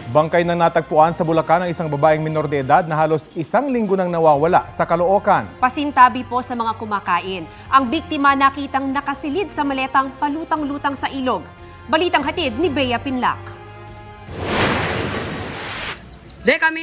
Bangkay nang natagpuan sa Bulacan ang isang babaeng minor de edad na halos isang linggo nang nawawala sa Caloocan. Pasintabi po sa mga kumakain. Ang biktima nakitang nakasilid sa maletang palutang-lutang sa ilog. Balitang hatid ni Bea Pinlac.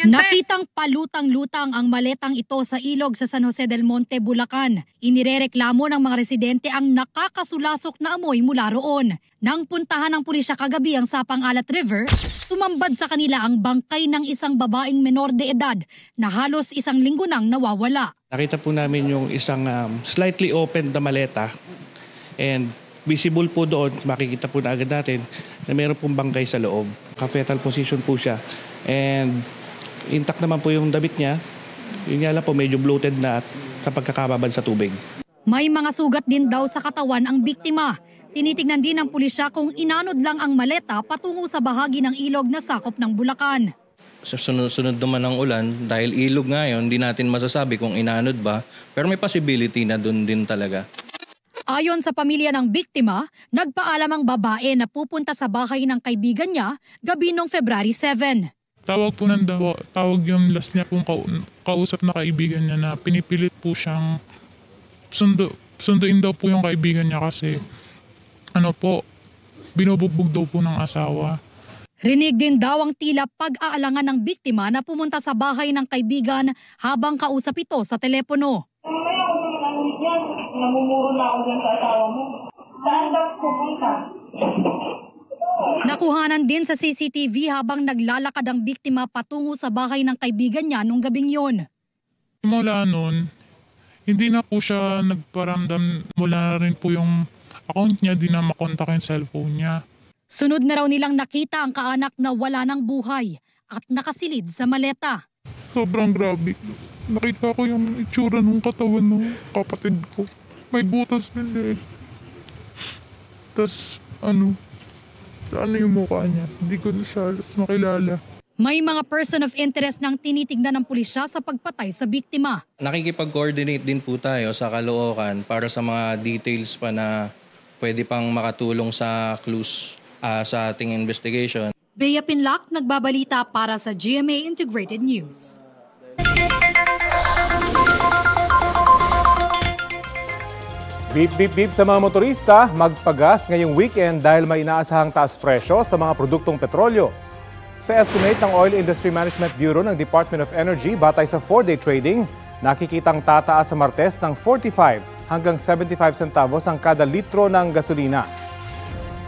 Nakitang palutang-lutang ang maletang ito sa ilog sa San Jose del Monte, Bulacan. Inirereklamo ng mga residente ang nakakasulasok na amoy mula roon. Nang puntahan ng pulisya kagabi ang Sapang Alat River, tumambad sa kanila ang bangkay ng isang babaeng menor de edad na halos isang linggo nang nawawala. Nakita po namin yung isang slightly open na maleta and visible po doon, makikita po na agad natin na mayroon pong bangkay sa loob. Ka-fetal position po siya. And intact naman po yung damit niya. Yun nga lang po, medyo bloated na at sa pagkakababad sa tubig. May mga sugat din daw sa katawan ang biktima. Tinitingnan din ng pulisya kung inanod lang ang maleta patungo sa bahagi ng ilog na sakop ng Bulacan. Sa sunod naman ng ulan, dahil ilog ngayon, hindi natin masasabi kung inanod ba, pero may possibility na doon din talaga. Ayon sa pamilya ng biktima, nagpaalam ang babae na pupunta sa bahay ng kaibigan niya gabi noong February 7. Tawag yung last niya pong kausap na kaibigan niya na pinipilit po siyang sunduin daw po yung kaibigan niya kasi binubugbog daw po ng asawa. Rinig din daw ang tila pag-aalangan ng biktima na pumunta sa bahay ng kaibigan habang kausap ito sa telepono. Namumuro na ako dyan sa asawa mo. Saan daw pupunta? Nakuhanan din sa CCTV habang naglalakad ang biktima patungo sa bahay ng kaibigan niya nung gabing yun. Mula noon, hindi na po siya nagparamdam. Wala na rin po yung account niya, di na makontak yung cellphone niya. Sunod na raw nilang nakita ang kaanak na wala ng buhay at nakasilid sa maleta. Sobrang grabe. Nakita ko yung itsura ng katawan ng kapatid ko. May butas din eh. Tapos saan yung mukha niya? Hindi ko na siya makilala. May mga person of interest nang tinitignan ng pulisya sa pagpatay sa biktima. Nakikipag-coordinate din po tayo sa Caloocan para sa mga details pa na pwede pang makatulong sa clues sa ating investigation. Bea Pinlac, nagbabalita para sa GMA Integrated News. Beep beep beep sa mga motorista, magpagas ngayong weekend dahil may inaasahang taas presyo sa mga produktong petrolyo. Sa estimate ng Oil Industry Management Bureau ng Department of Energy, batay sa 4-day trading, nakikitang tataas sa Martes ng 45 hanggang 75 centavos ang kada litro ng gasolina.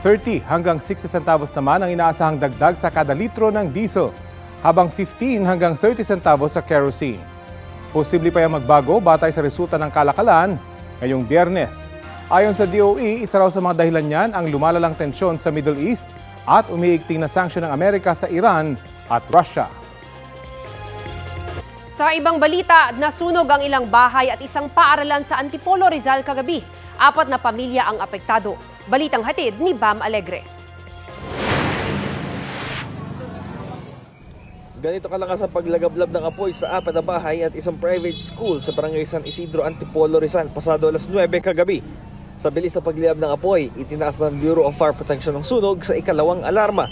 30 hanggang 60 centavos naman ang inaasahang dagdag sa kada litro ng diesel, habang 15 hanggang 30 centavos sa kerosene. Posible pa yung magbago batay sa resulta ng kalakalan ngayong Biyernes. Ayon sa DOE, isa raw sa mga dahilan niyan ang lumalalang tensyon sa Middle East at umiigting na sanksyon ng Amerika sa Iran at Russia. Sa ibang balita, nasunog ang ilang bahay at isang paaralan sa Antipolo, Rizal kagabi. 4 na pamilya ang apektado. Balitang hatid ni Bam Alegre. Ganito kalakas ang paglagablab ng apoy sa 4 na bahay at isang private school sa Barangay San Isidro, Antipolo, Rizal pasado alas 9 kagabi. Sa bilis sa pagliyab ng apoy, itinaas ng Bureau of Fire Protection ng sunog sa ikalawang alarma.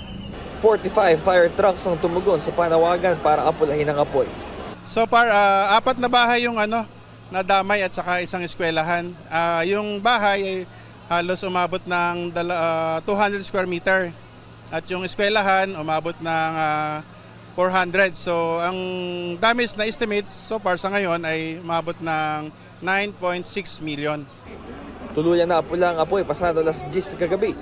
45 fire trucks ang tumugon sa panawagan para apulahin ang apoy. So far, 4 na bahay yung nadamay at saka isang eskwelahan. Yung bahay ay halos umabot ng 200 square meter at yung eskwelahan umabot ng 400. So ang damage na estimate so far sa ngayon ay umabot ng 9.6 million. Tuluyan na apula ang apoy pasado alas 10 kagabi.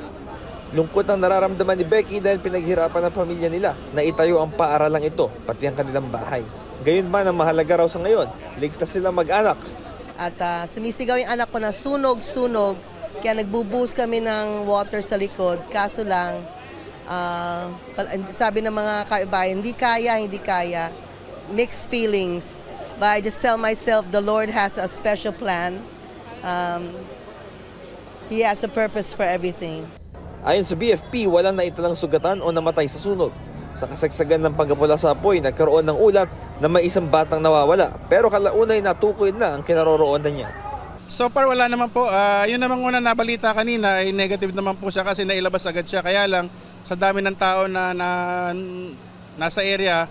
Lungkot ang nararamdaman ni Becky dahil pinaghirapan ng pamilya nila na itayo ang paaralang ito, pati ang kanilang bahay. Gayunman ang mahalaga raw sa ngayon, ligtas sila mag-anak. At sumisigaw yung anak ko na sunog, kaya nagbubuhos kami ng water sa likod. Kaso lang, sabi ng mga kaibayan, hindi kaya. Mixed feelings. But I just tell myself the Lord has a special plan. He has a purpose for everything. Ayon sa BFP, walang naitalang sugatan o namatay sa sunog. Sa kasagsagan ng pagkapula sa apoy, nagkaroon ng ulat na may isang batang nawawala. Pero kalaunay natukoy na ang kinaroroonan niya. So far wala naman po. Yun namang una nabalita kanina ay negative naman po siya kasi nailabas agad siya. Kaya lang sa dami ng tao na nasa area,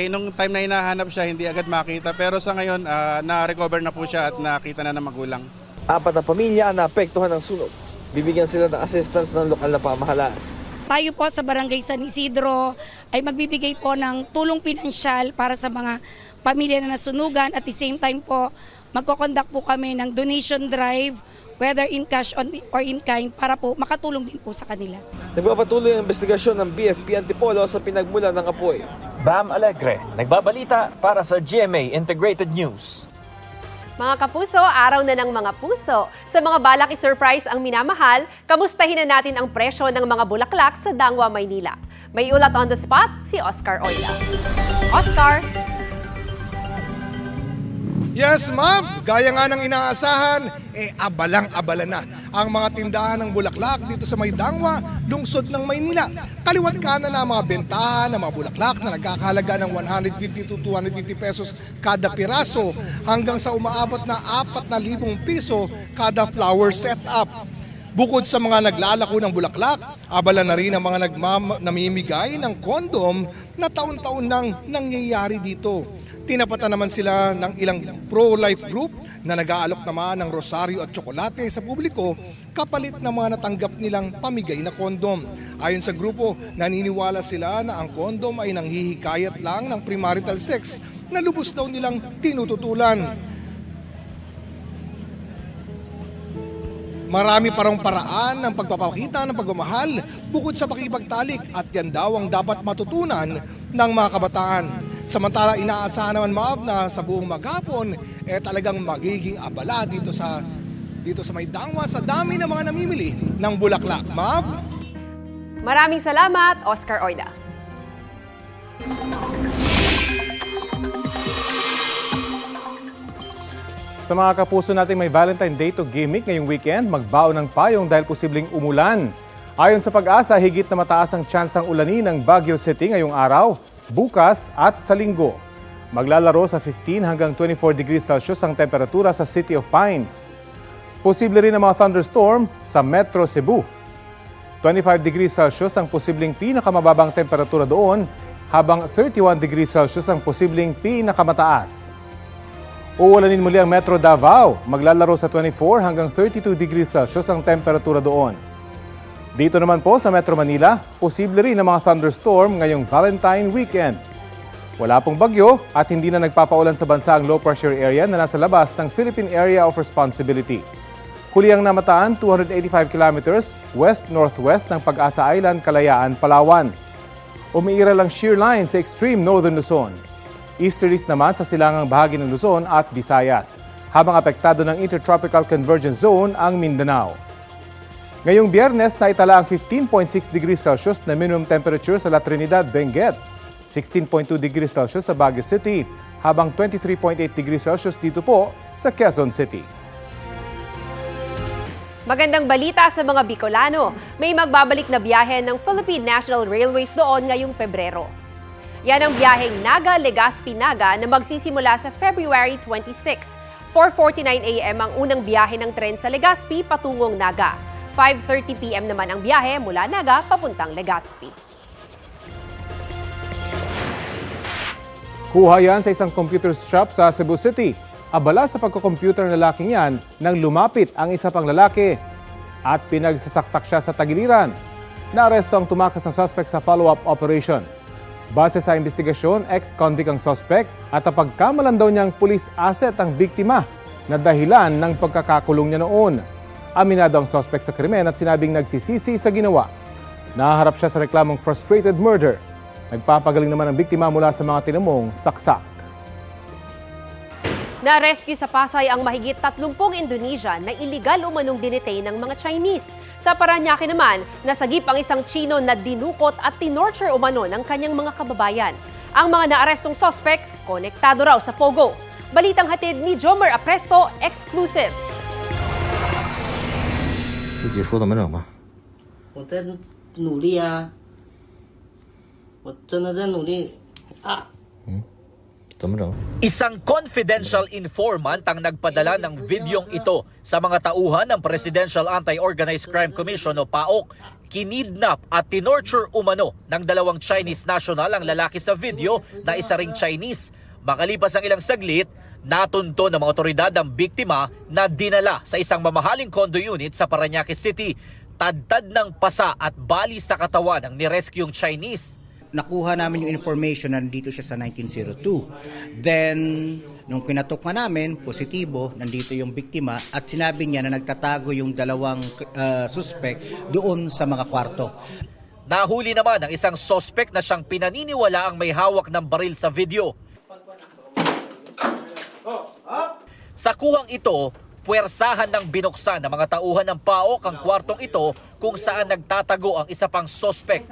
nung time na hinahanap siya, hindi agad makita. Pero sa ngayon, na-recover na po siya at nakita na ng magulang. 4 na pamilya ang naapektuhan ng sunog. Bibigyan sila ng assistance ng lokal na pamahalaan. Tayo po sa Barangay San Isidro ay magbibigay po ng tulong pinansyal para sa mga pamilya na nasunugan. At the same time po, magkoconduct po kami ng donation drive, whether in cash or in kind, para po makatulong din po sa kanila. Nagpapatuloy ang investigasyon ng BFP Antipolo sa pinagmulan ng apoy. Bam Alegre, nagbabalita para sa GMA Integrated News. Mga kapuso, araw na ng mga puso. Sa mga balak i-surprise ang minamahal, kamustahin na natin ang presyo ng mga bulaklak sa Dangwa, Maynila. May ulat on the spot, si Oscar Oila. Oscar! Yes, ma'am. Gaya nga ng inaasahan, abalang-abala na ang mga tindahan ng bulaklak dito sa may Dangwa, lungsod ng Maynila. Kaliwat kanan na mga bentahan ng mga bulaklak na nagkakahalaga ng 150 to 250 pesos kada piraso hanggang sa umaabot na 4,000 piso kada flower setup. Bukod sa mga naglalako ng bulaklak, abala na rin ang mga namimigay ng kondom na taon-taon nang nangyayari dito. Tinapatan naman sila ng ilang pro-life group na nag-aalok naman ng rosaryo at tsokolate sa publiko kapalit ng mga natanggap nilang pamigay na kondom. Ayon sa grupo, naniniwala sila na ang kondom ay nanghihikayat lang ng premarital sex na lubos daw nilang tinututulan. Marami parang paraan ng pagpapakita ng pagmamahal bukod sa pakipagtalik at yan daw ang dapat matutunan ng mga kabataan. Samantala, inaasahan naman, Mav, na sa buong maghapon talagang magiging abala dito sa may Dangwa sa dami ng mga namimili ng bulaklak. Mav? Maraming salamat, Oscar Oida. Sa mga kapuso natin may Valentine Day to gimmick ngayong weekend, magbaon ng payong dahil posibleng umulan. Ayon sa Pag-asa, higit na mataas ang tsansang ulanin ng Baguio City ngayong araw, bukas at sa linggo. Maglalaro sa 15 hanggang 24 degrees Celsius ang temperatura sa City of Pines. Posible rin ang mga thunderstorm sa Metro Cebu. 25 degrees Celsius ang posibleng pinakamababang temperatura doon, habang 31 degrees Celsius ang posibleng pinakamataas. Uulanin muli ang Metro Davao. Maglalaro sa 24 hanggang 32 degrees Celsius ang temperatura doon. Dito naman po sa Metro Manila, posible rin ang mga thunderstorm ngayong Valentine weekend. Wala pong bagyo at hindi na nagpapaulan sa bansa ang low pressure area na nasa labas ng Philippine Area of Responsibility. Huli ang namataan 285 kilometers west-northwest ng Pag-asa Island, Kalayaan, Palawan. Umiiral ang shear line sa extreme northern Luzon. Easterlies naman sa silangang bahagi ng Luzon at Visayas, habang apektado ng Intertropical Convergence Zone ang Mindanao. Ngayong Biyernes, naitala ang 15.6 degrees Celsius na minimum temperature sa La Trinidad, Benguet, 16.2 degrees Celsius sa Baguio City, habang 23.8 degrees Celsius dito po sa Quezon City. Magandang balita sa mga Bicolano. May magbabalik na biyahe ng Philippine National Railways doon ngayong Pebrero. Yan ang biyaheng Naga-Legazpi-Naga na magsisimula sa February 26. 4:49 a.m. ang unang biyahe ng tren sa Legazpi patungong Naga. 5:30 p.m. naman ang biyahe mula Naga papuntang Legazpi. Kuha yan sa isang computer shop sa Cebu City. Abala sa pagko-computer ng lalaking yan nang lumapit ang isa pang lalaki at pinagsasaksak siya sa tagiliran. Naaresto ang tumakas ng suspect sa follow-up operation. Base sa investigasyon, ex-convict ang suspect at napagkamalan daw niyang police asset ang biktima na dahilan ng pagkakakulong niya noon. Aminado ang suspect sa krimen at sinabing nagsisisi sa ginawa. Naharap siya sa reklamong frustrated murder. Nagpapagaling naman ang biktima mula sa mga tinamong saksak. Na-rescue sa Pasay ang mahigit 30 Indonesian na iligal umanong dinetain ng mga Chinese. Sa Parañaque naman, nasagip ang isang Chino na dinukot at tinorture umano ng kanyang mga kababayan. Ang mga naarestong suspect, konektado raw sa Pogo. Balitang hatid ni Jomer Apresto, exclusive. 自己说怎么整吧？我在努力啊，我真的在努力啊。 Isang confidential informant ang nagpadala ng videong ito sa mga tauhan ng Presidential Anti-Organized Crime Commission o PAOK. kinidnap at tinorture umano ng dalawang Chinese national ang lalaki sa video na isa ring Chinese. Makalipas ang ilang saglit, natunto ng mga otoridad ang biktima na dinala sa isang mamahaling condo unit sa Parañaque City. Tadtad ng pasa at bali sa katawan ang nirescueng Chinese. Nakuha namin yung information na nandito siya sa 1902. Then, nung pinatok na namin, positibo, nandito yung biktima at sinabi niya na nagtatago yung dalawang suspect doon sa mga kwarto. Nahuli naman ang isang suspect na siyang pinaniniwala ang may hawak ng baril sa video. Sa kuhang ito, puwersahan ng binuksan ng mga tauhan ng PAOK ang kwartong ito kung saan nagtatago ang isa pang suspect.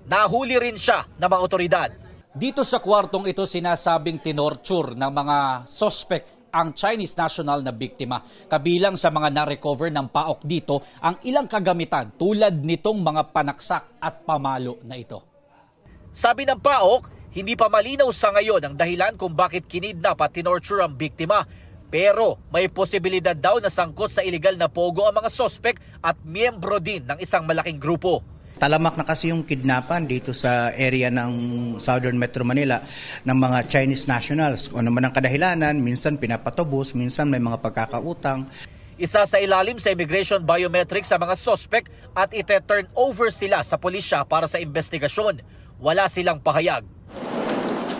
Nahuli rin siya ng mga otoridad. Dito sa kwartong ito sinasabing tinorture ng mga suspect ang Chinese national na biktima. Kabilang sa mga na-recover ng PAOK dito ang ilang kagamitan tulad nitong mga panaksak at pamalo na ito. Sabi ng PAOK, hindi pa malinaw sa ngayon ang dahilan kung bakit kinidnap at tinorture ang biktima. Pero may posibilidad daw na sangkot sa iligal na pogo ang mga suspect at miyembro din ng isang malaking grupo. Talamak na kasi yung kidnapan dito sa area ng Southern Metro Manila ng mga Chinese nationals. Kung ano man ang kadahilanan, minsan pinapatubos, minsan may mga pagkakautang. Isa sa ilalim sa immigration biometrics sa mga suspect at ite-turn over sila sa pulisya para sa investigasyon. Wala silang pahayag.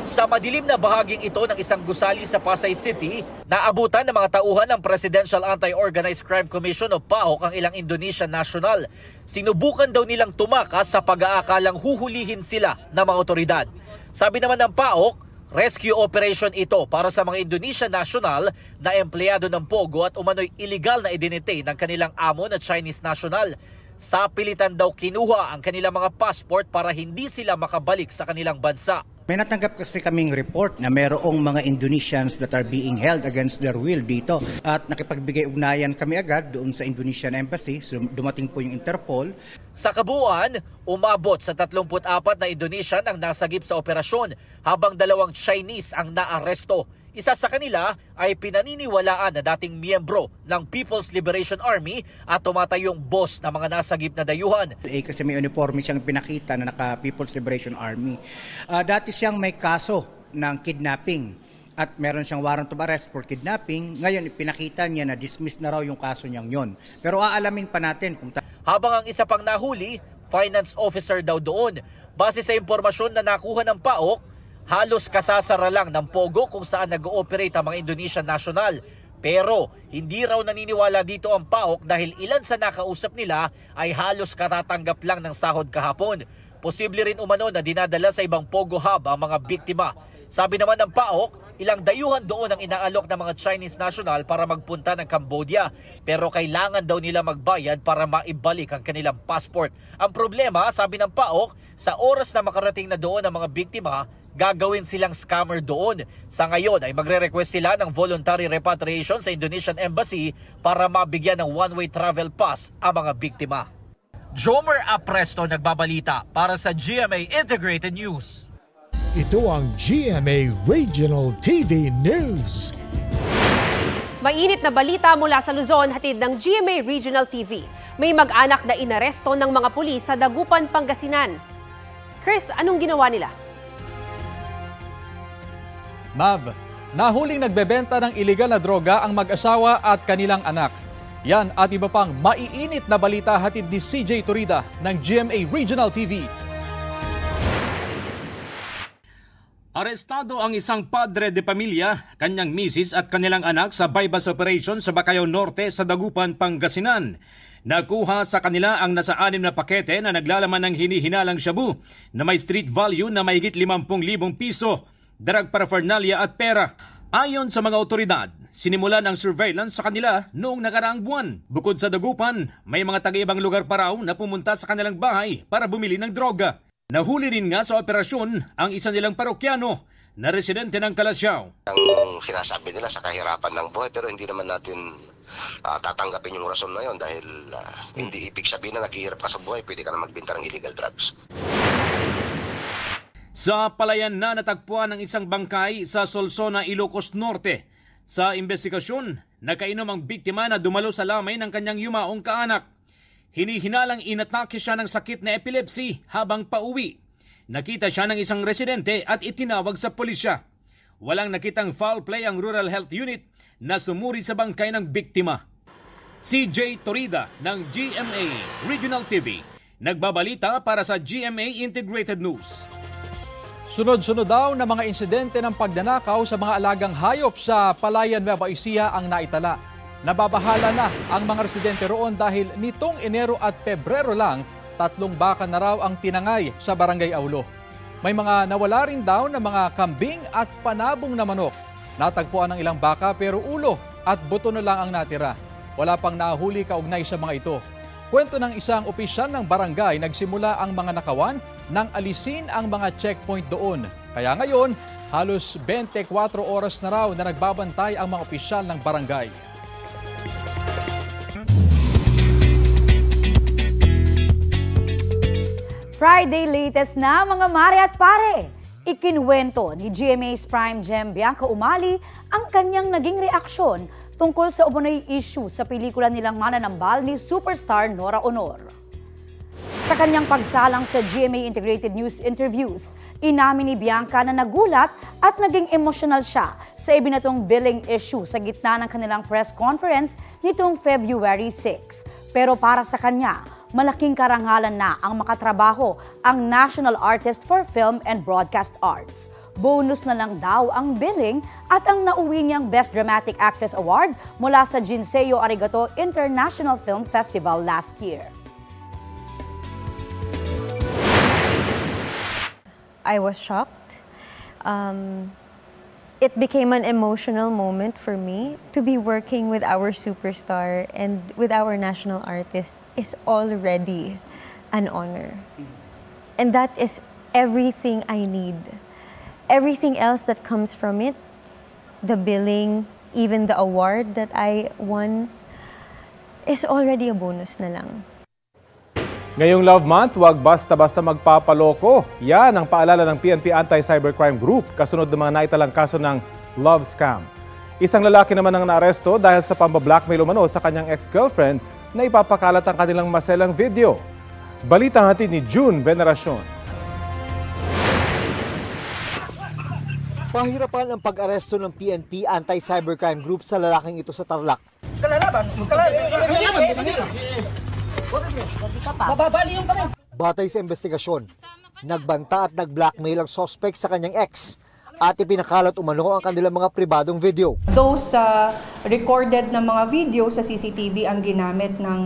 Sa madilim na bahaging ito ng isang gusali sa Pasay City, naabutan ng mga tauhan ng Presidential Anti-Organized Crime Commission o PAOK ang ilang Indonesian national. Sinubukan daw nilang tumakas sa pag-aakalang huhulihin sila ng mga otoridad. Sabi naman ng PAOK, rescue operation ito para sa mga Indonesian national na empleyado ng Pogo at umano'y illegal na identity ng kanilang amo na Chinese national. Sa pilitan daw kinuha ang kanilang mga passport para hindi sila makabalik sa kanilang bansa. May natanggap kasi kaming report na mayroong mga Indonesians that are being held against their will dito. At nakipagbigay-ugnayan kami agad doon sa Indonesian Embassy. So, dumating po yung Interpol. Sa kabuuan, umabot sa 34 na Indonesian ang nasagip sa operasyon habang 2 Chinese ang naaresto. Isa sa kanila ay pinaniniwalaan na dating miyembro ng People's Liberation Army at tumatayong boss ng mga nasagip na dayuhan. Kasi may uniforme siyang pinakita na naka People's Liberation Army. Dati siyang may kaso ng kidnapping at meron siyang warrant of arrest for kidnapping. Ngayon pinakita niya na dismiss na raw yung kaso niyang yon. Pero aalamin pa natin kung habang ang isa pang nahuli, finance officer daw doon. Base sa impormasyon na nakuha ng PAOK, halos kasasara lang ng Pogo kung saan nag-ooperate ang mga Indonesian national. Pero hindi raw naniniwala dito ang PAOK dahil ilan sa nakausap nila ay halos katatanggap lang ng sahod kahapon. Posible rin umano na dinadala sa ibang Pogo hub ang mga biktima. Sabi naman ng PAOK, ilang dayuhan doon ang inaalok ng mga Chinese national para magpunta ng Cambodia. Pero kailangan daw nila magbayad para maibalik ang kanilang passport. Ang problema, sabi ng PAOK, sa oras na makarating na doon ang mga biktima, gagawin silang scammer doon. Sa ngayon ay magre-request sila ng voluntary repatriation sa Indonesian Embassy para mabigyan ng one-way travel pass ang mga biktima. Jomer Apresto nagbabalita para sa GMA Integrated News. Ito ang GMA Regional TV News. Mainit na balita mula sa Luzon, hatid ng GMA Regional TV. May mag-anak na inaresto ng mga pulis sa Dagupan, Pangasinan. Chris, anong ginawa nila? Mav, nahuling nagbebenta ng iligal na droga ang mag-asawa at kanilang anak. Yan at iba pang maiinit na balita hatid ni CJ Turida ng GMA Regional TV. Arestado ang isang padre de pamilya, kanyang misis at kanilang anak sa bypass operation sa Bacayao Norte sa Dagupan, Pangasinan. Nakuha sa kanila ang nasa 6 na pakete na naglalaman ng hinihinalang shabu na may street value na mahigit 50,000 piso, drug paraphernalia at pera. Ayon sa mga otoridad, sinimulan ang surveillance sa kanila noong nakaraang buwan. Bukod sa Dagupan, may mga taga-ibang lugar pa raw na pumunta sa kanilang bahay para bumili ng droga. Nahuli rin nga sa operasyon ang isa nilang parokyano na residente ng Calasiao. Ang sinasabi nila sa kahirapan ng buhay, pero hindi naman natin tatanggapin yung rason na yun dahil hindi ibig sabihin na naghihirap ka sa buhay, pwede ka na magbenta ng illegal drugs. Sa palayan na natagpuan ng isang bangkay sa Solsona, Ilocos Norte. Sa investigasyon, Nakainom ang biktima na dumalo sa lamay ng kanyang yumaong kaanak. Hinihinalang inatake siya ng sakit na epilepsy habang pauwi. Nakita siya ng isang residente at itinawag sa pulisya. Walang nakitang foul play ang Rural Health Unit na sumuri sa bangkay ng biktima. CJ Torida ng GMA Regional TV, nagbabalita para sa GMA Integrated News. Sunod-sunod daw na mga insidente ng pagnanakaw sa mga alagang hayop sa Palayan, Nueva Ecija ang naitala. Nababahala na ang mga residente roon dahil nitong Enero at Pebrero lang, 3 baka na raw ang tinangay sa Barangay Aulo. May mga nawala rin daw na mga kambing at panabong na manok. Natagpuan ng ilang baka pero ulo at buto na lang ang natira. Wala pang nahuli kaugnay sa mga ito. Kwento ng isang opisyal ng barangay, nagsimula ang mga nakawan nang alisin ang mga checkpoint doon. Kaya ngayon, halos 24 oras na raw na nagbabantay ang mga opisyal ng barangay. Friday latest na mga mare at pare. Ikinwento ni GMA's Prime Gem Bianca Umali ang kanyang naging reaksyon tungkol sa umano'y issue sa pelikula nilang mananambal ni superstar Nora Honor. Sa kanyang pagsalang sa GMA Integrated News interviews, inamin ni Bianca na nagulat at naging emosyonal siya sa ibinatong billing issue sa gitna ng kanilang press conference nitong February 6. Pero para sa kanya, malaking karangalan na ang makatrabaho ang National Artist for Film and Broadcast Arts. Bonus na lang daw ang billing at ang nauwi niyang Best Dramatic Actress Award mula sa Jinseo Arigato International Film Festival last year. I was shocked. It became an emotional moment for me to be working with our superstar and with our national artist is already an honor. And that is everything I need. Everything else that comes from it, the billing, even the award that I won, is already a bonus na lang. Ngayong Love Month, huwag basta-basta magpapaloko. Yan ang paalala ng PNP Anti-Cybercrime Group kasunod ng mga naitalang kaso ng love scam. Isang lalaki naman ang naaresto dahil sa pambablackmail umano sa kanyang ex-girlfriend na ipapakalat ang kanilang maselang video. Balitang hatid ni June Veneracion. Pahirapan ang pag-aresto ng PNP Anti-Cybercrime Group sa lalaking ito sa Tarlac. Batay sa investigasyon, nagbanta at nag-blackmail ang suspect sa kanyang ex at ipinakalat umano ang kanilang mga pribadong video. Those recorded na mga video sa CCTV ang ginamit ng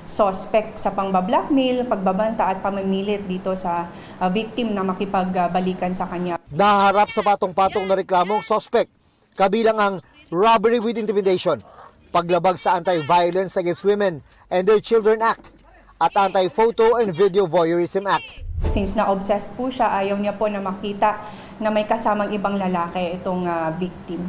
suspect sa pangbablackmail, pagbabanta at pamimilit dito sa victim na makipagbalikan sa kanya. Naharap sa patong-patong na reklamong suspect, kabilang ang robbery with intimidation, paglabag sa Anti-Violence Against Women and Their Children Act at Anti-Photo and Video Voyeurism Act. Since na-obsessed po siya, ayaw niya po na makita na may kasamang ibang lalaki itong victim.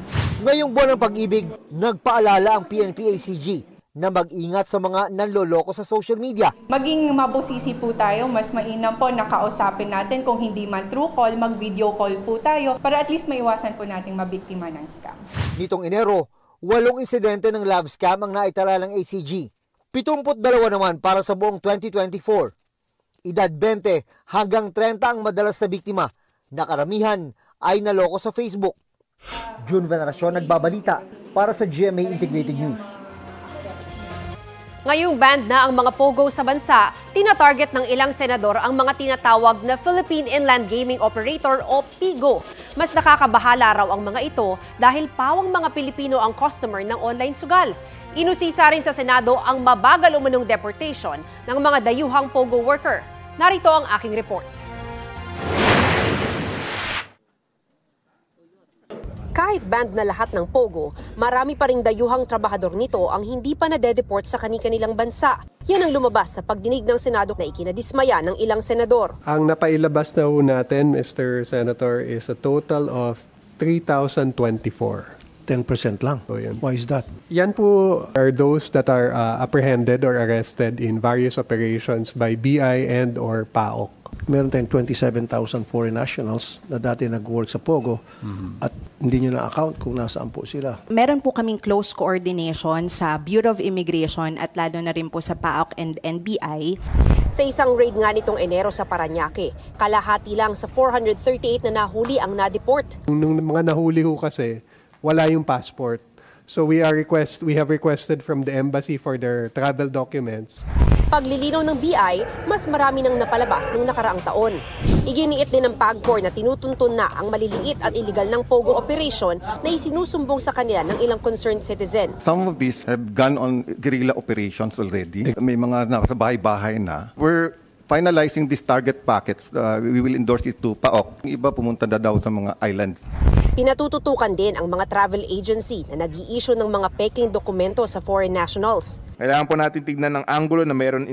Ngayong buwan ng pag-ibig, nagpaalala ang PNP-ACG na mag-ingat sa mga nanloloko sa social media. Maging mabusisi po tayo, mas mainam po na kausapin natin kung hindi man through call, mag-video call po tayo para at least maiwasan po nating mabiktima ng scam. Nitong Enero, 8 insidente ng love scam ang naitala ng ACG. 72 naman para sa buong 2024. Edad 20 hanggang 30 ang madalas na biktima na karamihan ay naloko sa Facebook. June Veneracion, nagbabalita para sa GMA Integrated News. Ngayong ban na ang mga pogo sa bansa, tinatarget ng ilang senador ang mga tinatawag na Philippine Inland Gaming Operator o PIGO. Mas nakakabahala raw ang mga ito dahil pawang mga Pilipino ang customer ng online sugal. Inusisa rin sa Senado ang mabagal umunong deportation ng mga dayuhang pogo worker. Narito ang aking report. Kahit banned na lahat ng pogo, marami pa ring dayuhang trabahador nito ang hindi pa nadedeport sa kani-kanilang bansa. Yan ang lumabas sa pagdinig ng Senado na ikinadismaya ng ilang senador. Ang napailabas na ho natin, Mr. Senator, is a total of 3,024. 10% lang. So, yan. Why is that? Yan po are those that are apprehended or arrested in various operations by BI and or PAOK. meron tayong 27,000 foreign nationals na dati nag-work sa Pogo at hindi nyo na-account kung nasaan po sila. Meron po kaming close coordination sa Bureau of Immigration at lalo na rin po sa PAOK and NBI. Sa isang raid nga nitong Enero sa Parañaque, kalahati lang sa 438 na nahuli ang na-deport. Nung mga nahuli ho kasi, wala yung passport. So we have requested from the embassy for their travel documents. Paglilinaw ng BI, mas marami nang napalabas nung nakaraang taon. Iginiit din ng PAGCOR na tinutuntun na ang maliliit at illegal ng POGO operation na isinusumbong sa kanila ng ilang concerned citizen. Some of these have gone on guerrilla operations already. May mga nasa bahay-bahay na. We're finalizing this target package. We will endorse it to PAOK. Yung iba pumunta na daw sa mga islands. Pinatututukan din ang mga travel agency na nag-i-issue ng mga peking dokumento sa foreign nationals. Kailangan po natin tignan ng anggulo na meron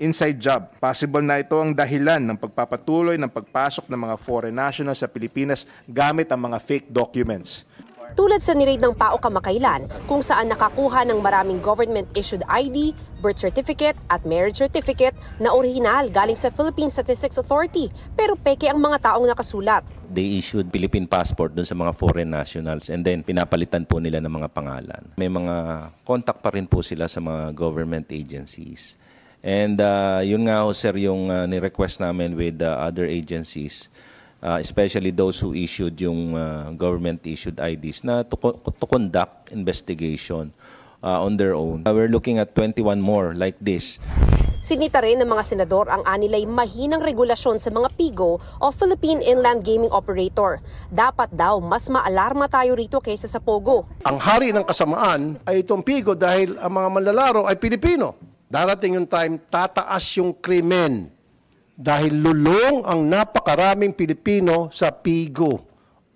inside job. Possible na ito ang dahilan ng pagpapatuloy ng pagpasok ng mga foreign nationals sa Pilipinas gamit ang mga fake documents. Tulad sa niraid ng PAOK kamakailan kung saan nakakuha ng maraming government-issued ID, birth certificate at marriage certificate na orihinal galing sa Philippine Statistics Authority pero peke ang mga taong nakasulat. They issued Philippine passport dun sa mga foreign nationals and then pinapalitan po nila ng mga pangalan. May mga contact pa rin po sila sa mga government agencies. And yun nga ho sir yung ni-request namin with other agencies. Especially those who issued yung government-issued IDs na to conduct investigation on their own. We're looking at 21 more like this. Sinita rin ng mga senador ang anilay mahinang regulasyon sa mga PIGO o Philippine Inland Gaming Operator. Dapat daw mas maalarma tayo rito kaysa sa POGO. Ang hari ng kasamaan ay itong PIGO dahil ang mga manlalaro ay Pilipino. Darating yung time, tataas yung krimen. Dahil lulong ang napakaraming Pilipino sa PIGO,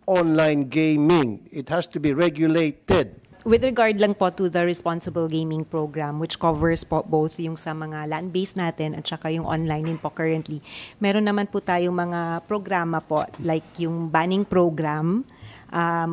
online gaming. It has to be regulated. With regard lang po to the responsible gaming program which covers po both yung sa mga land-based natin at saka yung online din po currently, meron naman po tayong mga programa po like yung banning program.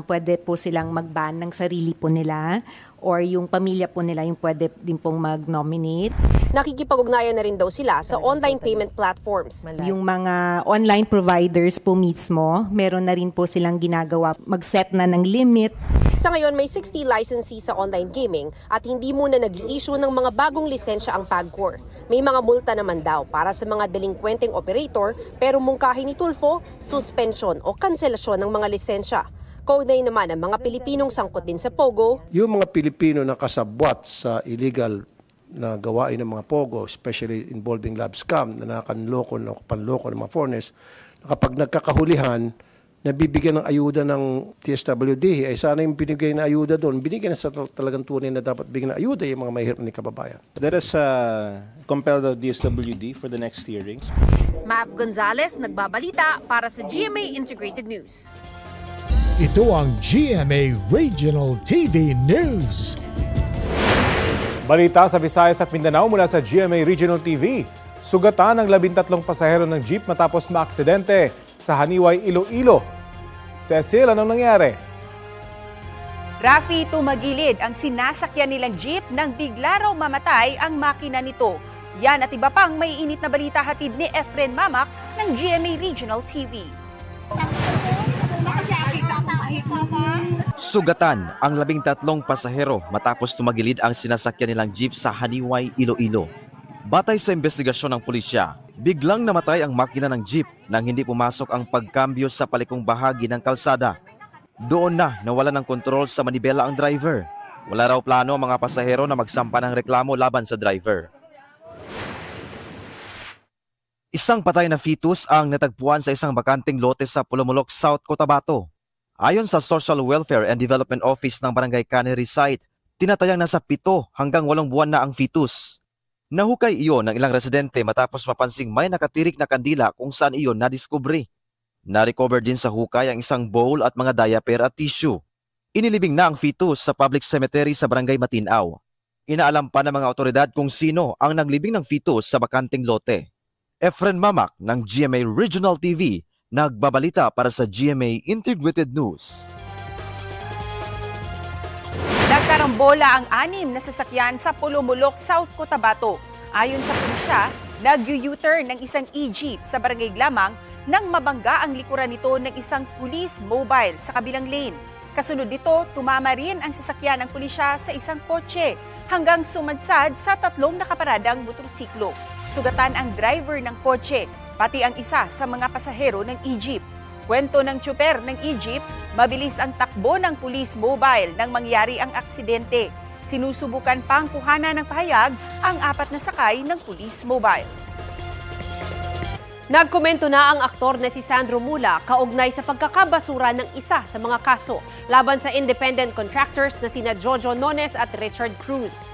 Pwede po silang mag-ban ng sarili po nila or yung pamilya po nila yung pwede din pong mag-nominate. Nakikipag-ugnayan na rin daw sila sa online payment platforms. Yung mga online providers po mismo, meron na rin po silang ginagawa, mag-set na ng limit. Sa ngayon, may 60 licensees sa online gaming at hindi muna nag-i-issue ng mga bagong lisensya ang PAGCOR. May mga multa naman daw para sa mga delinkwenteng operator pero mungkahi ni Tulfo, suspension o kanselasyon ng mga lisensya. Kaugnay naman ang mga Pilipinong sangkot din sa POGO. Yung mga Pilipino na kasabwat sa illegal na gawain ng mga POGO, especially involving lab scam, na panloko ng mga foreigners, kapag nagkakahulihan, nabibigyan ng ayuda ng TSWD, ay sana yung binigay na ayuda doon, binigyan na sa talagang tunay na dapat bigyan ng ayuda yung mga mahirap na kababayan. Let us compel the DSWD for the next hearings. Mav Gonzalez, nagbabalita para sa GMA Integrated News. Ito ang GMA Regional TV News. Balita sa Visayas at Mindanao mula sa GMA Regional TV. Sugatan ang 13 pasahero ng jeep matapos maaksidente sa Haniway, Iloilo. Cecil, anong nangyari? Rafi, tumagilid ang sinasakyan nilang jeep nang bigla raw mamatay ang makina nito. Yan at iba pang may init na balita hatid ni Efren Mamak ng GMA Regional TV. Sugatan ang 13 pasahero matapos tumagilid ang sinasakyan nilang jeep sa Haniway, Iloilo. Batay sa investigasyon ng pulisya, biglang namatay ang makina ng jeep nang hindi pumasok ang pagkambyo sa palikong bahagi ng kalsada. Doon na nawala ng kontrol sa manibela ang driver. Wala raw plano ang mga pasahero na magsampa ng reklamo laban sa driver. Isang patay na fetus ang natagpuan sa isang bakanteng lote sa Pulumulok, South Cotabato. Ayon sa Social Welfare and Development Office ng Barangay Cannery Site, tinatayang nasa 7 hanggang 8 buwan na ang fetus. Nahukay iyon ng ilang residente matapos mapansing may nakatirik na kandila kung saan iyon nadiskubre. Na-recover din sa hukay ang isang bowl at mga diaper at tissue. Inilibing na ang fetus sa public cemetery sa Barangay Matinao. Inaalam pa ng mga otoridad kung sino ang naglibing ng fetus sa bakanteng lote. Efren Mamak ng GMA Regional TV, nagbabalita para sa GMA Integrated News. Nagkarambola ang 6 na sasakyan sa Pulumulok, South Cotabato. Ayon sa pulisya, Nag-U-turn ng isang e-jeep sa Barangay Glamang nang mabangga ang likuran nito ng isang police mobile sa kabilang lane. Kasunod nito, tumama rin ang sasakyan ng pulisya sa isang kotse hanggang sumadsad sa 3 nakaparadang motorsiklo. Sugatan ang driver ng kotse, pati ang isa sa mga pasahero ng e-jeep. Kwento ng tsuper ng e-jeep, mabilis ang takbo ng police mobile nang mangyari ang aksidente. Sinusubukan pang kuhanan ng pahayag ang 4 na sakay ng police mobile. Nagkomento na ang aktor na si Sandro Mula kaugnay sa pagkakabasura ng isa sa mga kaso laban sa independent contractors na sina Jojo Nones at Richard Cruz.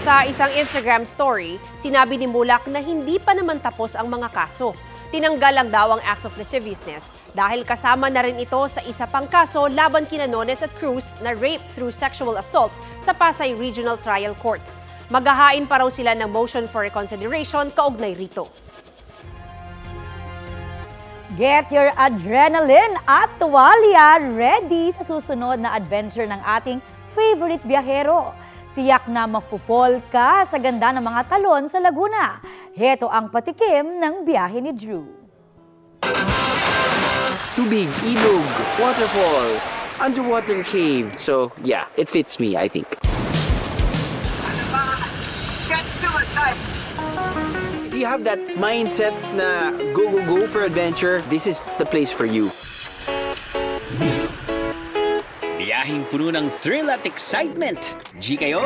Sa isang Instagram story, sinabi ni Mulak na hindi pa naman tapos ang mga kaso. Tinanggal lang daw ang acts of lasciviousness dahil kasama na rin ito sa isa pang kaso laban kina Nones at Cruz na rape through sexual assault sa Pasay Regional Trial Court. Maghahain pa raw sila ng motion for reconsideration kaugnay rito. Get your adrenaline at tuwalya ready sa susunod na adventure ng ating favorite biyahero. Tiyak na mafufall ka sa ganda ng mga talon sa Laguna. Heto ang patikim ng biyahe ni Drew. Tubig, ilog, waterfall, underwater cave. So yeah, it fits me, I think. If you have that mindset na go, go, go for adventure, this is the place for you. Biyahing puno ng thrill at excitement. G kayo?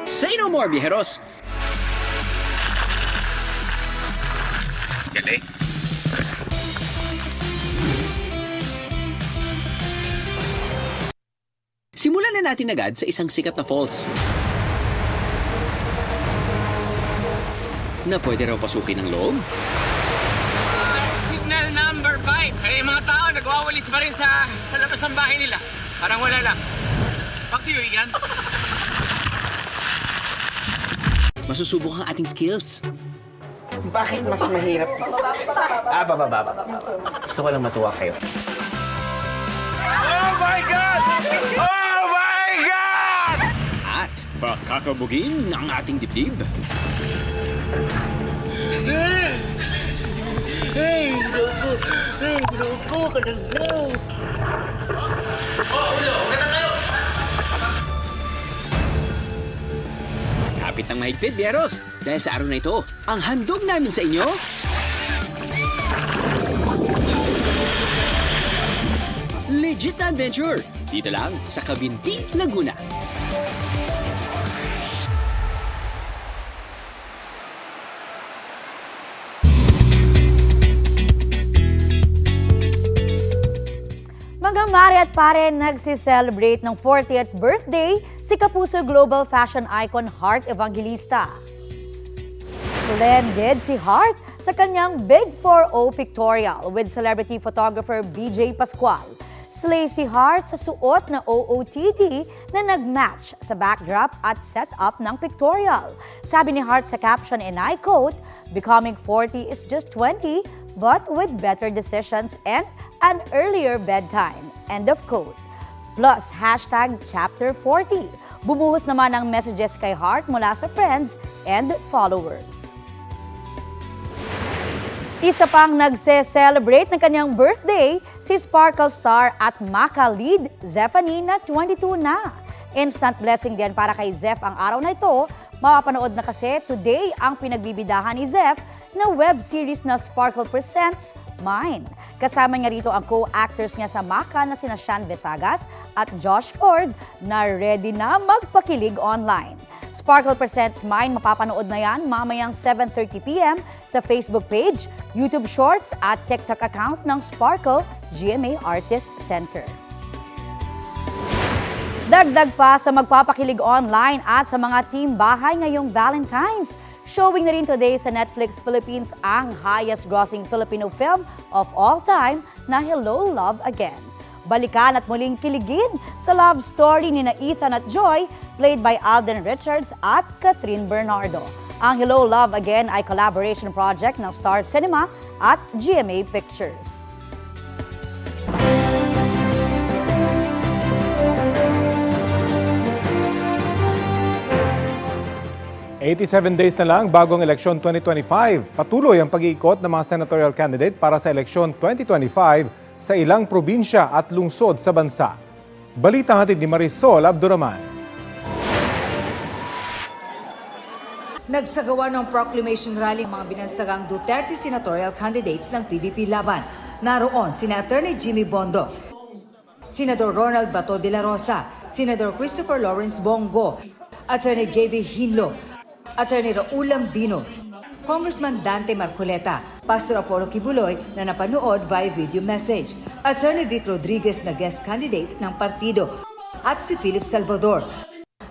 Say no more, biheros! Galing. Simulan na natin agad sa isang sikat na falls. Na pwede raw pasukin ng loob? Signal number 5. Kaya yung mga tao nagwawalis pa rin sa labas ng bahay nila. Parang wala lang. Back to you, Igan. Masusubok ang ating skills. Bakit mas mahirap? Baba. Gusto ko lang matuwa kayo. Oh my God! Oh my God! At pakakabugin ng ating dibdib. Hey, Grogo ka na daw. Kapit ng mahigpit, biyeros. Dahil sa araw na ito, ang handog namin sa inyo... Legit na adventure. Dito lang sa Cabinti, Laguna. Mga mare at pare, nagsi-celebrate ng 40th birthday si Kapuso Global Fashion Icon Heart Evangelista. Splendid si Heart sa kanyang Big 4-0 pictorial with celebrity photographer BJ Pascual. Slay si Heart sa suot na OOTD na nag-match sa backdrop at setup ng pictorial. Sabi ni Heart sa caption, and I quote, "Becoming 40 is just 20, but with better decisions and an earlier bedtime." End of quote. Plus, hashtag Chapter 40. Bumuhos naman ang messages kay Heart mula sa friends and followers. Isa pang nagse-celebrate ng kanyang birthday, si Sparkle star at Maka lead, Zephanie, na 22 na. Instant blessing din para kay Zeph ang araw na ito. Mapapanood na kasi today ang pinagbibidahan ni Zeph na web series na Sparkle Presents Mine. Kasama niya rito ang co-actors niya sa Maka na sina Sean Vesagas at Josh Ford na ready na magpakilig online. Sparkle Presents Mine, mapapanood na yan mamayang 7:30 p.m. sa Facebook page, YouTube Shorts at TikTok account ng Sparkle GMA Artist Center. Dagdag pa sa magpapakilig online at sa mga team bahay ngayong Valentine's. Showing na rin today sa Netflix Philippines ang highest grossing Filipino film of all time na Hello, Love Again. Balikan at muling kiligin sa love story ni Ethan at Joy, played by Alden Richards at Catherine Bernardo. Ang Hello, Love Again ay collaboration project ng Star Cinema at GMA Pictures. 87 days na lang bago ang eleksyon 2025. Patuloy ang pag-iikot ng mga senatorial candidate para sa eleksyon 2025 sa ilang probinsya at lungsod sa bansa. Balitang hatid ni Marisol Abduraman. Nagsagawa ng proclamation rally ang mga binansagang Duterte senatorial candidates ng PDP Laban. Naroon sina Attorney Jimmy Bondo, Senador Ronald Bato de la Rosa, Senador Christopher Lawrence Bongo, Attorney J.B. Hinlo, Attorney Raul Lambino, Congressman Dante Marcoleta, Pastor Apollo Kibuloy na napanood via video message, Attorney Vic Rodriguez na guest candidate ng partido, at si Philip Salvador.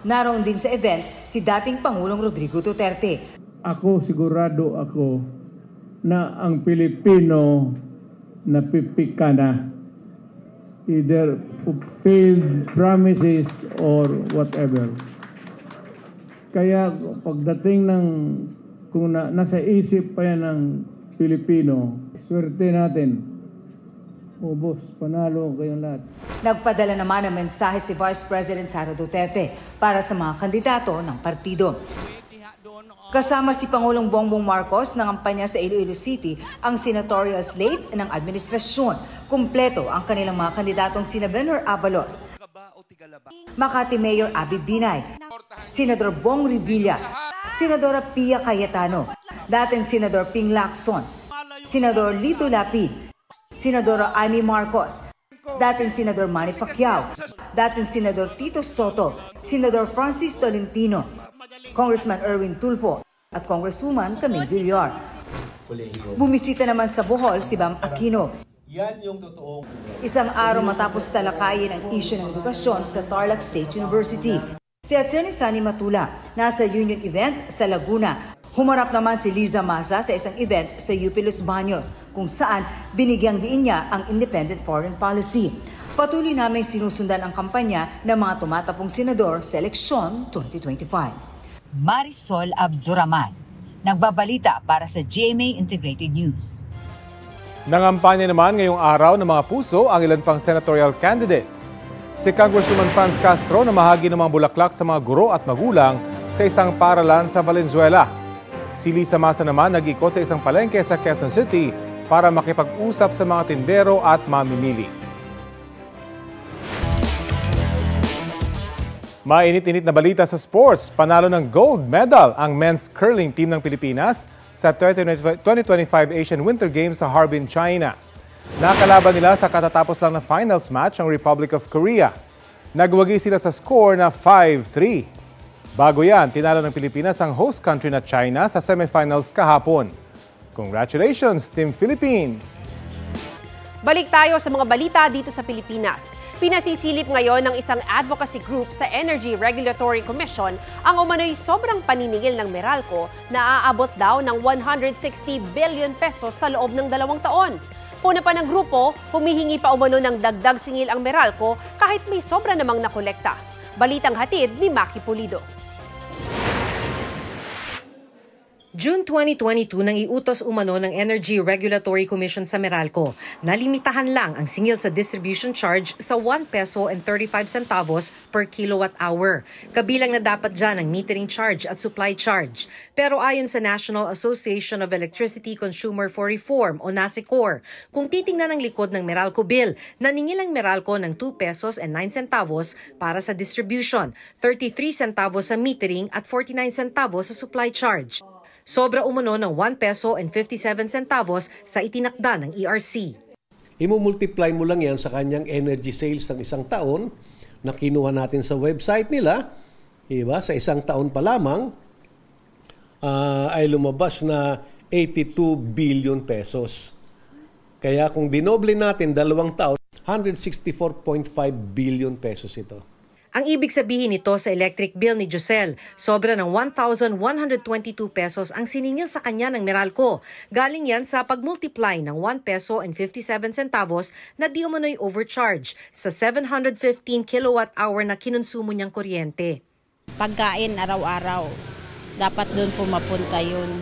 Naroon din sa event si dating Pangulong Rodrigo Duterte. Sigurado ako na ang Pilipino napipika na. Either failed promises or whatever. Kaya pagdating ng kung nasa isip pa yan ng Pilipino, swerte natin. Boss, panalo kayong lahat. Nagpadala naman ng mensahe si Vice President Sara Duterte para sa mga kandidato ng partido. Kasama si Pangulong Bongbong Marcos ng kampanya sa Iloilo City ang senatorial slate ng administrasyon. Kumpleto ang kanilang mga kandidatong sina Benhur Avalos, Makati Mayor Abby Binay, Senador Bong Revilla, Senadora Pia Cayetano, dating Senador Ping Lacson, Senador Lito Lapid, Senadora Amy Marcos, dating Senador Manny Pacquiao, dating Senador Tito Soto, Senador Francis Tolentino, Congressman Erwin Tulfo at Congresswoman Camille Villar. Bumisita naman sa Bohol si Bam Aquino. Yan yung totoong. Isang araw matapos talakayin ang isyu ng edukasyon sa Tarlac State University. Si Attorney Sunny Matula nasa union event sa Laguna. Humarap naman si Liza Masa sa isang event sa UP Los Baños kung saan binigyang diin niya ang independent foreign policy. Patuloy naming sinusundan ang kampanya ng mga tumatapong senador sa eleksyon 2025. Marisol Abduraman, nagbabalita para sa GMA Integrated News. Nangampanya naman ngayong araw ng mga puso ang ilan pang senatorial candidates. Si Congresswoman Franz Castro na mahagi ng mga bulaklak sa mga guro at magulang sa isang paaralan sa Valenzuela. Si Liza Masa naman nag-ikot sa isang palengke sa Quezon City para makipag-usap sa mga tindero at mamimili. Mainit-init na balita sa sports. Panalo ng gold medal ang men's curling team ng Pilipinas sa 2025 Asian Winter Games sa Harbin, China. Nakalaban nila sa katatapos lang na finals match ang Republic of Korea. Nagwagi sila sa score na 5-3. Bago yan, tinalo ng Pilipinas ang host country na China sa semifinals kahapon. Congratulations, Team Philippines! Balik tayo sa mga balita dito sa Pilipinas. Pinasisilip ngayon ng isang advocacy group sa Energy Regulatory Commission ang umano'y sobrang paniningil ng Meralco na aabot daw ng 160 billion pesos sa loob ng 2 taon. Una pa ng grupo, humihingi pa umano ng dagdag singil ang Meralco kahit may sobra namang nakolekta. Balitang hatid ni Maki Pulido. June 2022 nang iutos umano ng Energy Regulatory Commission sa Meralco na limitahan lang ang singil sa distribution charge sa 1 peso and 35 centavos per kilowatt hour. Kabilang na dapat dyan ang metering charge at supply charge. Pero ayon sa National Association of Electricity Consumer for Reform o NASECOR, kung titingnan ang likod ng Meralco bill, naningil ang Meralco ng 2 pesos and 9 centavos para sa distribution, 33 centavos sa metering at 49 centavos sa supply charge. Sobra umano ng 1 peso and 57 centavos sa itinakda ng ERC. Imo-multiply mo lang yan sa kanyang energy sales ng isang taon na kinuha natin sa website nila. Diba? Sa isang taon pa lamang ay lumabas na 82 billion pesos. Kaya kung dinoble natin 2 taon, 164.5 billion pesos ito. Ang ibig sabihin nito sa electric bill ni Josel, sobra ng 1,122 pesos ang siningil sa kanya ng Meralco. Galing yan sa pagmultiply ng 1 peso and 57 centavos na di umano'y overcharge sa 715 kilowatt hour na kinonsumo niyang kuryente. Pagkain araw-araw, dapat doon po mapunta yun.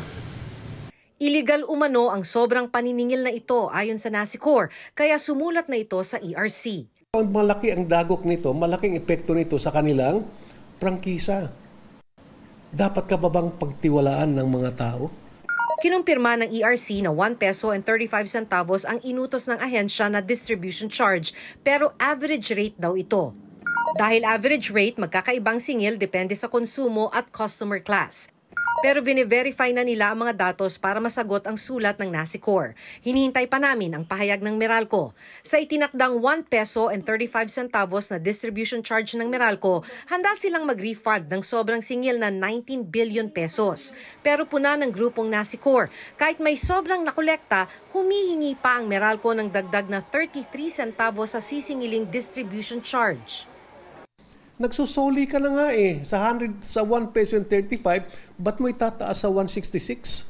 Illegal umano ang sobrang paniningil na ito ayon sa NASECOR, kaya sumulat na ito sa ERC. Malaki ang dagok nito, malaking epekto nito sa kanilang prangkisa. Dapat ka ba bang pagtiwalaan ng mga tao? Kinumpirma ng ERC na 1 peso and 35 centavos ang inutos ng ahensya na distribution charge, pero average rate daw ito. Dahil average rate, magkakaibang singil depende sa konsumo at customer class. Pero bine-verify na nila ang mga datos para masagot ang sulat ng NASICOR. Hinihintay pa namin ang pahayag ng Meralco. Sa itinakdang 1 peso and 35 centavos na distribution charge ng Meralco, handa silang mag-refund ng sobrang singil na 19 billion pesos. Pero puna ng grupong NASICOR, kahit may sobrang nakolekta, humihingi pa ang Meralco ng dagdag na 33 centavos sa sisingiling distribution charge. Nagsusoli ka na nga sa 1 peso and 35, ba't mo itataas sa 166?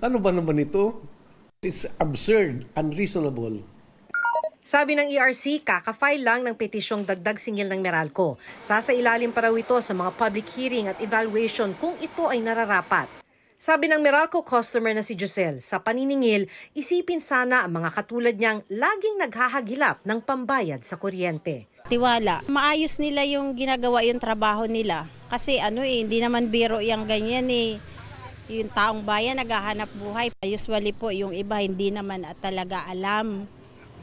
Ano ba naman ito? It's absurd, unreasonable. Sabi ng ERC, kaka-file lang ng petisyong dagdag singil ng Meralco. Sasailalim pa raw ito sa mga public hearing at evaluation kung ito ay nararapat. Sabi ng Meralco customer na si Josel, sa paniningil, isipin sana ang mga katulad niyang laging naghahagilap ng pambayad sa kuryente. Tiwala. Maayos nila yung ginagawa yung trabaho nila. Kasi hindi naman biro yung ganyan Yung taong bayan naghahanap buhay. Usually po yung iba hindi naman talaga alam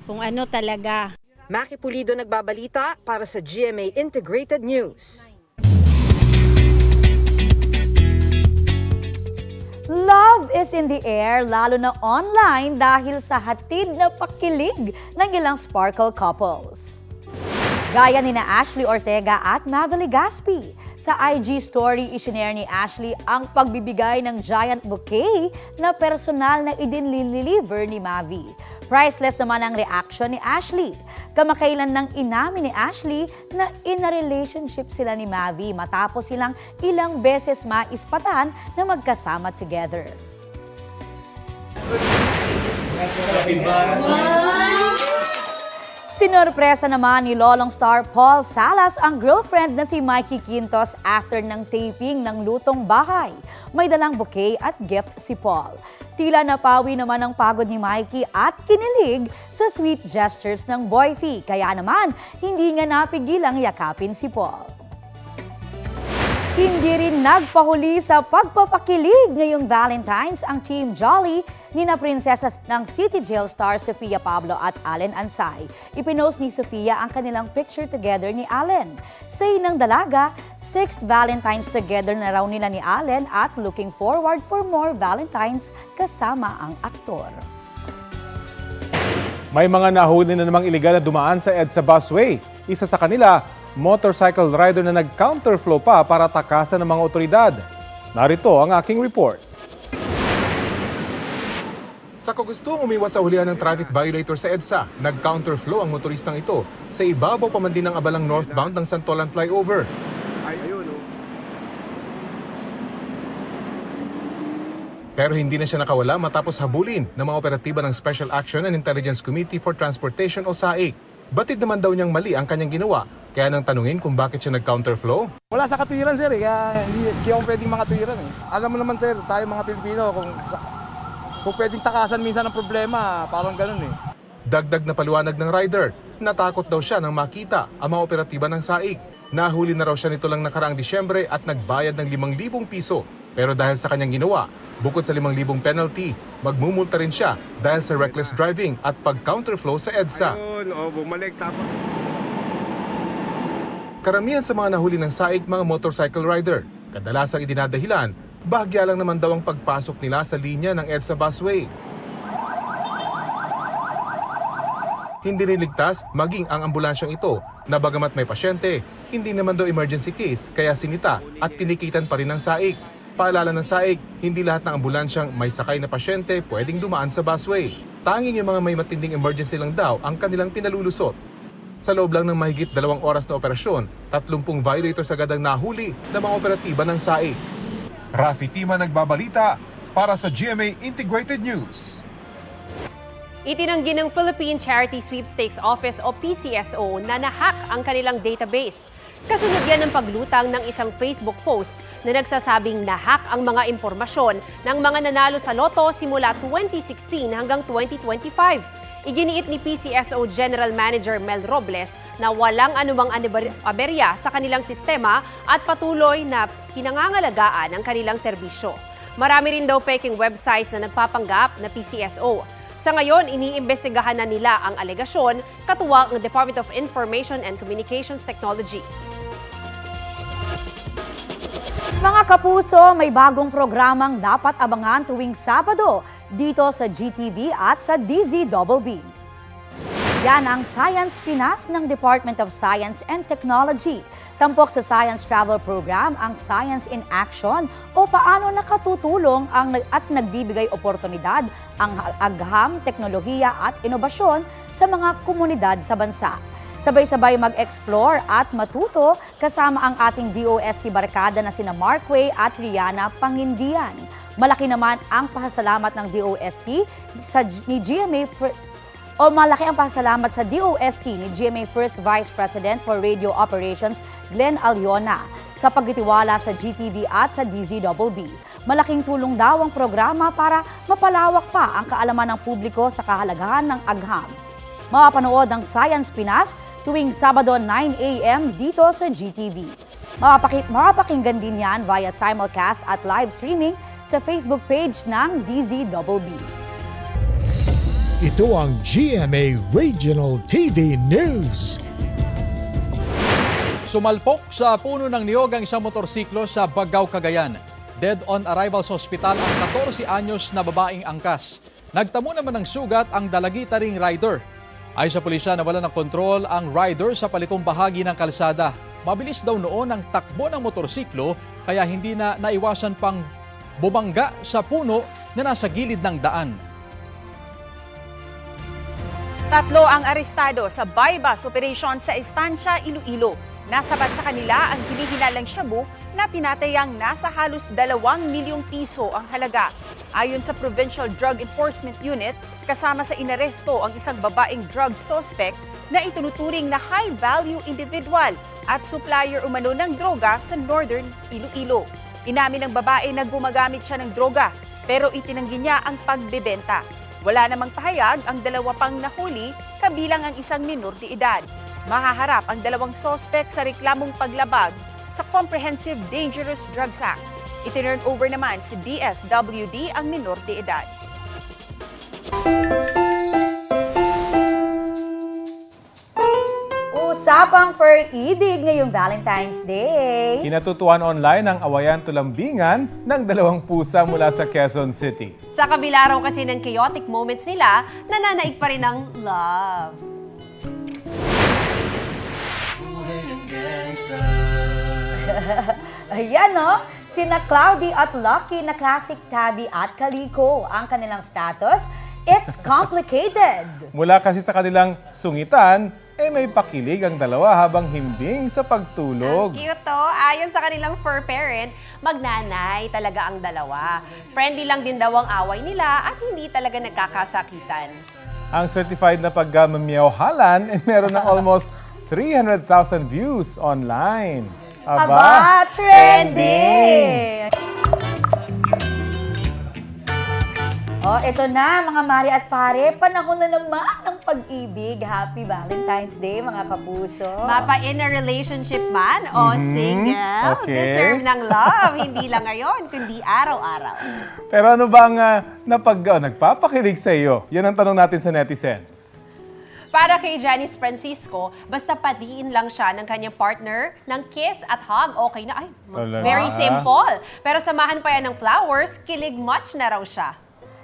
kung ano talaga. Maki Pulido nagbabalita para sa GMA Integrated News. Love is in the air, lalo na online dahil sa hatid na pakilig ng ilang sparkle couples. Gaya ni na Ashley Ortega at Mavi Legaspi. Sa IG story, isinare ni Ashley ang pagbibigay ng giant bouquet na personal na idiniliver ni Mavi. Priceless naman ang reaction ni Ashley. Kamakailan nang inamin ni Ashley na in a relationship sila ni Mavi matapos silang ilang beses maispatan na magkasama together. Sinorpresa naman ni Lolong star Paul Salas ang girlfriend na si Mikey Quintos after ng taping ng Lutong Bahay. May dalang bouquet at gift si Paul. Tila napawi naman ang pagod ni Mikey at kinilig sa sweet gestures ng boyfie. Kaya naman, hindi nga napigilang yakapin si Paul. Hindi rin nagpahuli sa pagpapakilig ngayong Valentine's ang Team Jolly ni na prinsesa ng City Jail star Sofia Pablo at Allen Ansay. Ipinost ni Sofia ang kanilang picture together ni Allen. Say ng dalaga, 6th Valentine's together na raw nila ni Allen at looking forward for more Valentine's kasama ang aktor. May mga nahuli na namang iligal na dumaan sa EDSA busway. Isa sa kanila, motorcycle rider na nag-counterflow pa para takasan ng mga otoridad. Narito ang aking report. Sa kagustong umiwas sa hulihan ng traffic violator sa EDSA, nag-counterflow ang motoristang ito sa ibabaw pa man din ng abalang northbound ng Santolan Flyover. Pero hindi na siya nakawala matapos habulin ng mga operatiba ng Special Action and Intelligence Committee for Transportation o SAIC. Batid naman daw niyang mali ang kanyang ginawa, kaya nang tanungin kung bakit siya nag-counterflow. Wala sa katuwiran sir, kaya hindi ako pwedeng makatuwiran. Alam mo naman sir, tayo mga Pilipino, kung pwedeng takasan minsan ng problema, parang ganun Dagdag na paliwanag ng rider, natakot daw siya nang makita ang mga operatiba ng SAIC. Nahuli na raw siya nito lang nakaraang Disyembre at nagbayad ng 5,000 piso. Pero dahil sa kanyang ginawa, bukod sa 5,000 penalty, magmumulta rin siya dahil sa reckless driving at pag-counterflow sa EDSA. Bumalik tapos. Karamihan sa mga nahuli ng SAIC mga motorcycle rider. Kadalasang idinadahilan, bahagya lang naman daw ang pagpasok nila sa linya ng EDSA busway. Hindi rin ligtas maging ang ambulansyang ito na bagamat may pasyente, hindi naman daw emergency case kaya sinita at tinikitan pa rin ng SAIC. Paalala ng SAIC, hindi lahat ng ambulansyang may sakay na pasyente pwedeng dumaan sa busway. Tanging yung mga may matinding emergency lang daw ang kanilang pinalulusot. Sa loob lang ng mahigit 2 oras na operasyon, 30 violators agad ang nahuli ng mga operatiba ng SAIC. Rafi Tima nagbabalita para sa GMA Integrated News. Itinanggi ng Philippine Charity Sweepstakes Office o PCSO na nahack ang kanilang database. Kasunod yan ng paglutang ng isang Facebook post na nagsasabing nahack ang mga impormasyon ng mga nanalo sa loto simula 2016 hanggang 2025. Iginiit ni PCSO General Manager Mel Robles na walang anumang aberya sa kanilang sistema at patuloy na pinangangalagaan ang kanilang serbisyo. Marami rin daw peking websites na nagpapanggap na PCSO. Sa ngayon, iniimbestigahan na nila ang alegasyon, katuwang ang Department of Information and Communications Technology. Mga kapuso, may bagong programang dapat abangan tuwing Sabado dito sa GTV at sa DZBB. Yan ang Science Pinas ng Department of Science and Technology. Tampok sa Science Travel Program ang Science in Action o paano nakatutulong at nagbibigay oportunidad ang agham, teknolohiya at inobasyon sa mga komunidad sa bansa. Sabay-sabay mag-explore at matuto kasama ang ating DOST barkada na sina Markway at Rihanna Pangindian. Malaki naman ang pasasalamat ng DOST malaki ang pasasalamat sa DOST ni GMA First Vice President for Radio Operations Glenn Aliona sa pagtitiwala sa GTV at sa DZBB. Malaking tulong daw ang programa para mapalawak pa ang kaalaman ng publiko sa kahalagahan ng agham. Mapapanood ang Science Pinas tuwing Sabado 9 a.m. dito sa GTV. Mapapakinggan din yan via simulcast at live streaming sa Facebook page ng DZBB. Ito ang GMA Regional TV News. Sumalpok sa puno ng niyog ang isang motorsiklo sa Bagao, Cagayan. Dead on arrival sa ospital ang 14 anyos na babaeng angkas. Nagtamo naman ng sugat ang dalagita ring rider. Ayon sa pulisya, nawala ng kontrol ang rider sa palikong bahagi ng kalsada. Mabilis daw noon ang takbo ng motorsiklo kaya hindi na naiwasan pang bumangga sa puno na nasa gilid ng daan. 3 ang arestado sa bypass operation sa Estancia, Iloilo. Nasabat sa kanila ang hinihinalang shabu na tinatayang nasa halos 2 milyong piso ang halaga. Ayon sa Provincial Drug Enforcement Unit, kasama sa inaresto ang isang babaeng drug suspect na itinuturing na high-value individual at supplier umano ng droga sa Northern Iloilo. Inamin ng babae na gumagamit siya ng droga pero itinanggi niya ang pagbebenta. Wala namang pahayag ang 2 pang nahuli kabilang ang isang minor de edad. Mahaharap ang 2 sospek sa reklamong paglabag sa Comprehensive Dangerous Drugs Act. Itinurn over naman si DSWD ang minor de edad. Usapang Fur-ibig ngayong Valentine's Day. Kinatutuan online ang awayan tulambingan ng 2 pusa mula sa Quezon City. Sa kabila raw kasi ng chaotic moments nila, nananaig pa rin ang love. Ayan no, sina Cloudy at Lucky na classic Tabby at Kaliko ang kanilang status. It's complicated. Mula kasi sa kanilang sungitan, may pakilig ang dalawa habang himbing sa pagtulog. Ang cute to. Ayon sa kanilang fur parent, magnanay talaga ang dalawa. Friendly lang din daw ang away nila at hindi talaga nagkakasakitan. Ang certified na pagmamiyawhalan meron ng almost 300,000 views online. Aba, trending! Oh, ito na mga mari at pare, panahon na naman ng pag-ibig. Happy Valentine's Day mga kapuso. Mapa in a relationship man o single, deserve ng love. Hindi lang ngayon, kundi araw-araw. Pero ano bang nagpapakilig sa iyo? Yan ang tanong natin sa netizens. Para kay Janice Francisco, basta patiin lang siya ng kanyang partner ng kiss at hug, okay na. Ay, very simple. Pero samahan pa yan ng flowers, kilig much na raw siya.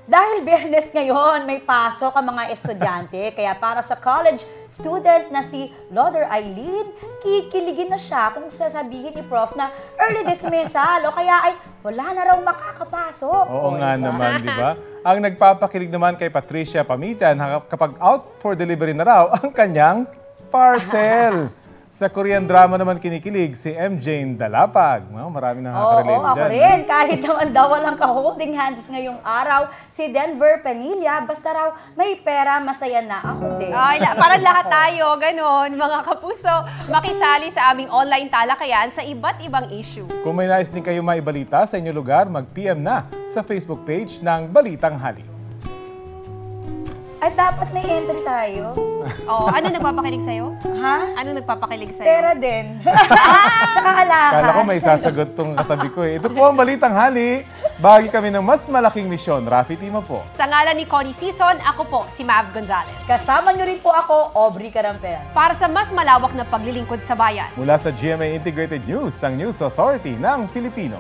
Dahil Biyernes ngayon, may pasok ang mga estudyante. Kaya para sa college student na si Loder Eileen, kikiligin na siya kung sasabihin ni Prof na early dismissal o kaya ay wala na raw makakapasok. Oo nga naman, di ba? Ang nagpapakilig naman kay Patricia Pamitan kapag out for delivery na raw ang kanyang parcel. Sa Korean drama naman kinikilig si MJ Dalapag. Maraming nakaka-relate dyan. Ako rin. Kahit naman daw walang ka-holding hands ngayong araw, si Denver Penilla, basta raw may pera, masaya na ako din. Ay, parang lahat tayo, ganon. Mga kapuso, makisali sa aming online talakayan sa iba't ibang issue. Kung may nais din kayo maibalita sa inyong lugar, mag-PM na sa Facebook page ng Balitang Hali. Kahit dapat may entry tayo. Oh, ano nagpapakilig sa'yo? Ha? Ano nagpapakilig sa'yo? Pera din. Tsaka alahas. Kala ko may sasagot tong katabi ko eh. Ito po ang Balitang Hali. Bahagi kami ng mas malaking misyon. Rafi Tima po. Sa ngalan ni Connie Sison, ako po si Mav Gonzalez. Kasama niyo rin po ako, Aubrey Carampel. Para sa mas malawak na paglilingkod sa bayan. Mula sa GMA Integrated News, ang News Authority ng Filipino.